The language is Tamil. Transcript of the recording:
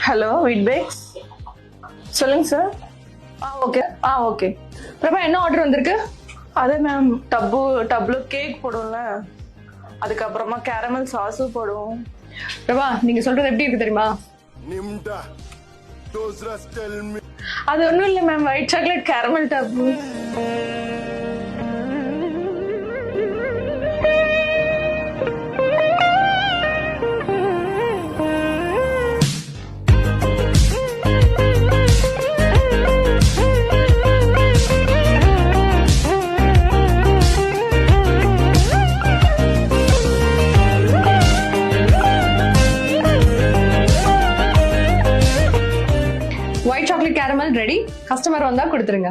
ஹலோ வீட் பேக்ஸ் சொல்லுங்க சார். Okay okay. பிரபா என்ன ஆர்டர் வந்திருக்கு? அதே மேம் டப்ல கேக் போடும்ல, அதுக்கப்புறமா கேரமல் சாஸும் போடுவோம். பிரபா நீங்க சொல்றது எப்படி இருக்கு தெரியுமா? அது ஒன்றும் இல்லை மேம், ஒயிட் சாக்லேட் கேரமல் டப்பு. White chocolate caramel ready. Customer வந்தா கொடுத்துருங்க.